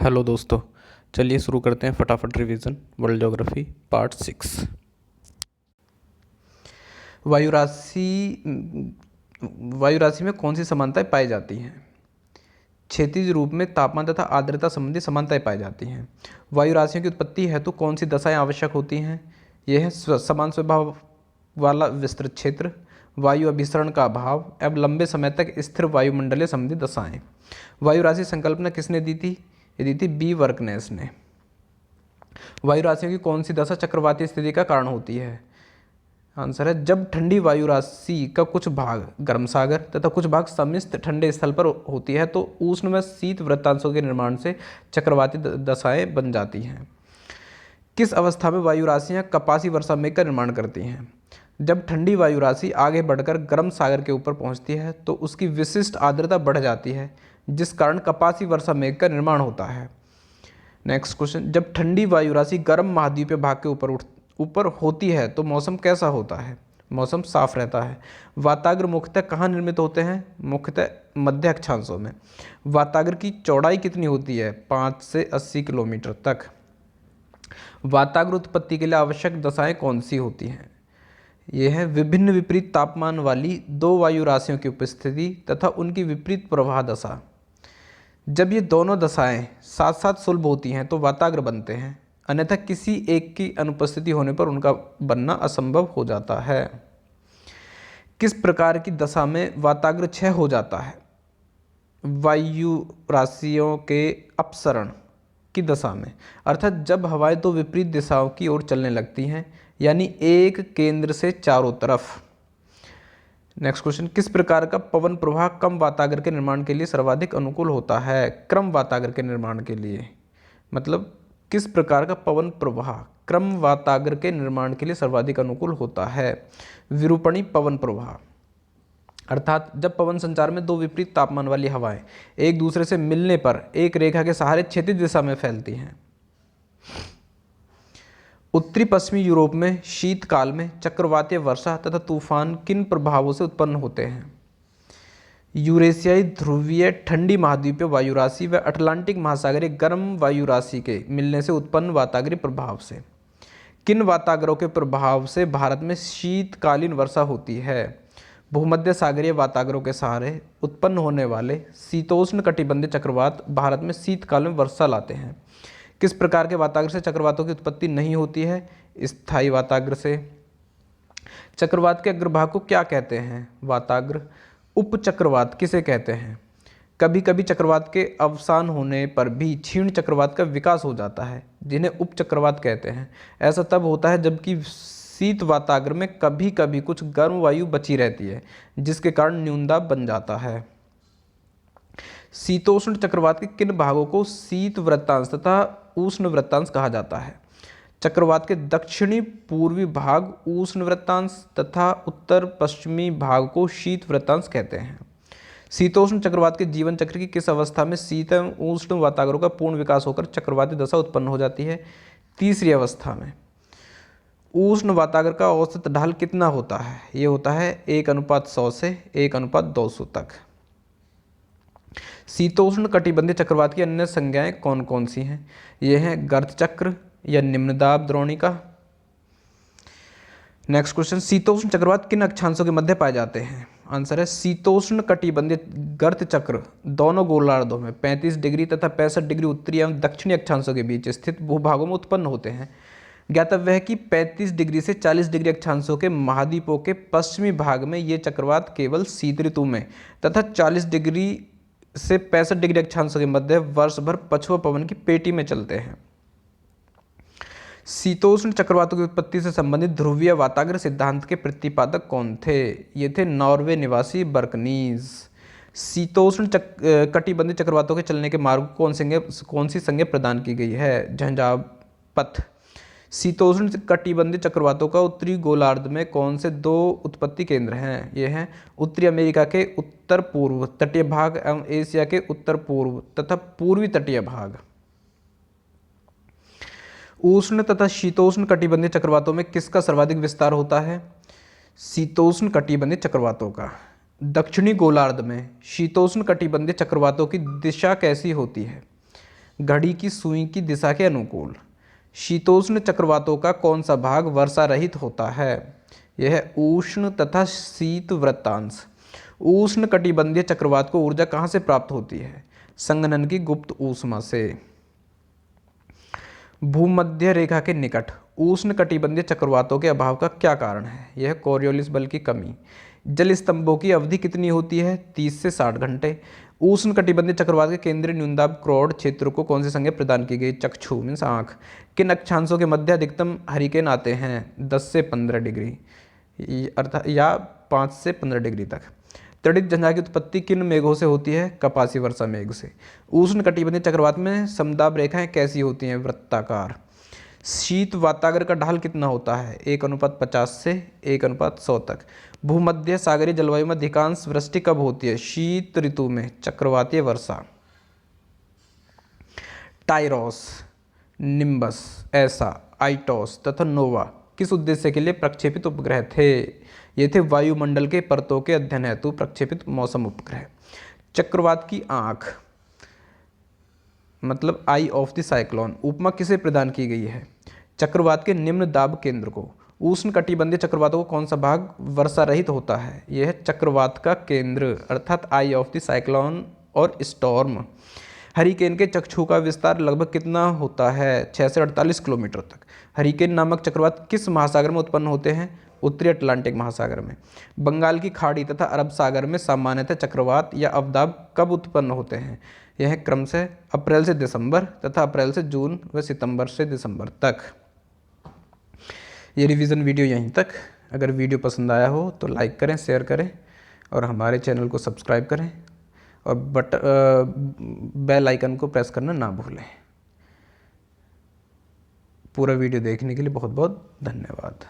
Hello दोस्तों, चलिए शुरू करते हैं फटाफट रिवीजन वर्ल्ड ज्योग्राफी पार्ट 6। वायु राशि वायु राशि में कौन सी समानताएं पाई जाती हैं? क्षैतिज रूप में तापमान तथा आर्द्रता संबंधी समानताएं पाई जाती हैं। वायु राशियों की उत्पत्ति हेतु कौन सी दशाएं आवश्यक होती हैं? यह है समान स्वभाव वाला विस्तृत क्षेत्र, वायु अभिसरण का अभाव एवं लंबे समय तक स्थिर वायुमंडलीय संबंधी दशाएं। वायु राशि संकल्पना किसने दी थी? ये दी थी बी वर्कनेस ने। वायु राशियों की कौन सी दशा चक्रवाती स्थिति का कारण होती है? आंसर है जब ठंडी वायु राशि का कुछ भाग गर्म सागर तथा कुछ भाग सम्मिश्र ठंडे स्थल पर होती है तो उष्ण व शीत वृत्तांशों के निर्माण से चक्रवाती दशाएं बन जाती हैं। किस अवस्था में वायु राशियां कपासी वर्षा मेघ का निर्माण करती हैं? जब ठंडी वायु राशि आगे बढ़कर गर्म सागर के ऊपर पहुंचती है तो उसकी विशिष्ट आर्द्रता बढ़ जाती है, जिस कारण कपासी वर्षा मेघ का निर्माण होता है। नेक्स्ट क्वेश्चन, जब ठंडी वायु राशि गर्म महाद्वीपीय भाग के ऊपर होती है तो मौसम कैसा होता है? मौसम साफ रहता है। वाताग्र मुख्यतः कहाँ निर्मित होते हैं? मुख्यतः मध्य अक्षांशों में। वाताग्र की चौड़ाई कितनी होती है? 5 से 80 किलोमीटर तक। वाताग्र उत्पत्ति के लिए आवश्यक दशाएं कौन सी होती हैं? ये है विभिन्न विपरीत तापमान वाली दो वायु राशियों की उपस्थिति तथा उनकी विपरीत प्रवाह दशा। जब ये दोनों दशाएं साथ साथ सुलभ होती हैं तो वाताग्र बनते हैं, अन्यथा किसी एक की अनुपस्थिति होने पर उनका बनना असंभव हो जाता है। किस प्रकार की दशा में वाताग्र क्षय हो जाता है? वायु राशियों के अपसरण की दशा में, अर्थात जब हवाएं दो विपरीत दिशाओं की ओर चलने लगती हैं, यानी एक केंद्र से चारों तरफ। नेक्स्ट क्वेश्चन, किस प्रकार का पवन प्रवाह कम वाताग्र के निर्माण के लिए सर्वाधिक अनुकूल होता है? क्रम वाताग्र के निर्माण के लिए, मतलब किस प्रकार का पवन प्रवाह क्रम वाताग्र के निर्माण के लिए सर्वाधिक अनुकूल होता है? विरूपणी पवन प्रवाह, अर्थात जब पवन संचार में दो विपरीत तापमान वाली हवाएं एक दूसरे से मिलने पर एक रेखा के सहारे क्षैतिज दिशा में फैलती हैं। उत्तरी पश्चिमी यूरोप में शीतकाल में चक्रवातीय वर्षा तथा तूफान किन प्रभावों से उत्पन्न होते हैं? यूरेशियाई ध्रुवीय ठंडी महाद्वीपीय वायु राशि व अटलांटिक महासागरीय गर्म वायु राशि के मिलने से उत्पन्न वाताग्रीय प्रभाव से। किन वाताग्रों के प्रभाव से भारत में शीतकालीन वर्षा होती है? भूमध्य सागरीय वाताग्रों के सहारे उत्पन्न होने वाले शीतोष्ण कटिबंधीय चक्रवात भारत में शीतकाल में वर्षा लाते हैं। किस प्रकार के वाताग्र से चक्रवातों की उत्पत्ति नहीं होती है? स्थायी वाताग्र से। चक्रवात के अग्रभाग को क्या कहते हैं? वाताग्र। उपचक्रवात किसे कहते हैं? कभी कभी चक्रवात के अवसान होने पर भी क्षीण चक्रवात का विकास हो जाता है, जिन्हें उपचक्रवात कहते हैं। ऐसा तब होता है जबकि शीत वाताग्र में कभी कभी कुछ गर्म वायु बची रहती है, जिसके कारण न्यूनदाब बन जाता है। शीतोष्ण चक्रवात के किन भागों को शीत वृत्तांश तथा उष्ण वृत्तांश कहा जाता है? चक्रवात के दक्षिणी पूर्वी भाग उष्ण वृत्तांश तथा उत्तर पश्चिमी भाग को शीत वृत्तांश कहते हैं। शीतोष्ण चक्रवात के जीवन चक्र की किस अवस्था में शीत एवं उष्ण वाताग्रों का पूर्ण विकास होकर चक्रवाती दशा उत्पन्न हो जाती है? तीसरी अवस्था में। उष्ण वाताग्र का औसत ढाल कितना होता है? ये होता है 1:100 से 1:200 तक। शीतोष्ण कटिबंधीय चक्रवात की अन्य संज्ञाएं कौन कौन सी हैं? ये हैं गर्त चक्र या निम्न दाब द्रोणिका। नेक्स्ट क्वेश्चन, शीतोष्ण चक्रवात किन अक्षांशों के मध्य पाए जाते हैं? आंसर है शीतोष्ण कटिबंधीय गर्त चक्र दोनों गोलार्धों में 35 डिग्री तथा 65 डिग्री उत्तरी एवं दक्षिणी अक्षांशों के बीच स्थित भूभागों में उत्पन्न होते हैं। ज्ञातव्य है कि 35 डिग्री से 40 डिग्री अक्षांशों के महाद्वीपों के पश्चिमी भाग में ये चक्रवात केवल शीत ऋतु में तथा 40 डिग्री से 65 डिग्री अक्षांशों के मध्य वर्ष भर पछुआ पवन की पेटी में चलते हैं। शीतोष्ण चक्रवातों की उत्पत्ति से संबंधित ध्रुवीय वाताग्र सिद्धांत के प्रतिपादक कौन थे? ये थे नॉर्वे निवासी बर्कनीज। शीतोष्ण कटिबंधीय चक्रवातों के चलने के मार्ग को कौन सी संज्ञा प्रदान की गई है? झंझापथ। शीतोष्ण कटिबंधीय चक्रवातों का उत्तरी गोलार्ध में कौन से दो उत्पत्ति केंद्र हैं? ये हैं उत्तरी अमेरिका के उत्तर पूर्व तटीय भाग एवं एशिया के उत्तर पूर्व तथा पूर्वी तटीय भाग। उष्ण तथा शीतोष्ण कटिबंधीय चक्रवातों में किसका सर्वाधिक विस्तार होता है? शीतोष्ण कटिबंधीय चक्रवातों का। दक्षिणी गोलार्ध में शीतोष्ण कटिबंधीय चक्रवातों की दिशा कैसी होती है? घड़ी की सुई की दिशा के अनुकूल। शीतोष्ण चक्रवातों का कौन सा भाग वर्षा रहित होता है? यह है उष्ण तथा शीत वृत्तांश। उष्ण कटिबंधीय चक्रवात को ऊर्जा कहाँ से प्राप्त होती है? संघनन की गुप्त ऊष्मा से। भूमध्य रेखा के निकट उष्ण कटिबंधीय चक्रवातों के अभाव का क्या कारण है? यह कोरियोलिस बल की कमी। जल स्तंभों की अवधि कितनी होती है? 30 से 60 घंटे। उष्ण कटिबंधीय चक्रवात के केंद्रीय न्यूनदाब क्रोड क्षेत्र को कौन सी संज्ञा प्रदान की गई? चक्षु मीन्स आँख। किन अक्षांशों के मध्य अधिकतम हरिकेन आते हैं? 10 से 15 डिग्री अर्थात या 5 से 15 डिग्री तक। तड़ित झंझा की उत्पत्ति किन मेघों से होती है? कपासी वर्षा मेघ से। उष्ण कटिबंधीय चक्रवात में समदाब रेखाएं कैसी होती हैं? वृत्ताकार। शीत वातागर का ढाल कितना होता है? 1:50 से 1:100 तक। भूमध्य सागरीय जलवायु में अधिकांश वृष्टि कब होती है? शीत ऋतु में। चक्रवातीय वर्षा। टाइरोस, निम्बस, ऐसा, आइटोस तथा नोवा किस उद्देश्य के लिए प्रक्षेपित उपग्रह थे? ये थे वायुमंडल के परतों के अध्ययन हेतु प्रक्षेपित मौसम उपग्रह। चक्रवात की आंख मतलब आई ऑफ द साइक्लोन उपमा किसे प्रदान की गई है? चक्रवात के निम्न दाब केंद्र को। उष्ण कटिबंधीय चक्रवातों का कौन सा भाग वर्षा रहित होता है? यह है चक्रवात का केंद्र अर्थात आई ऑफ द साइक्लोन और स्टॉर्म। हरिकेन के चक्षु का विस्तार लगभग कितना होता है? 6 से 48 किलोमीटर तक। हरिकेन नामक चक्रवात किस महासागर में उत्पन्न होते हैं? उत्तरी अटलांटिक महासागर में। बंगाल की खाड़ी तथा अरब सागर में सामान्यतः चक्रवात या अवदाब कब उत्पन्न होते हैं? यह क्रमशः अप्रैल से दिसंबर तथा अप्रैल से जून व सितंबर से दिसंबर तक। ये रिवीजन वीडियो यहीं तक। अगर वीडियो पसंद आया हो तो लाइक करें, शेयर करें और हमारे चैनल को सब्सक्राइब करें और बेल आइकन को प्रेस करना ना भूलें। पूरा वीडियो देखने के लिए बहुत बहुत धन्यवाद।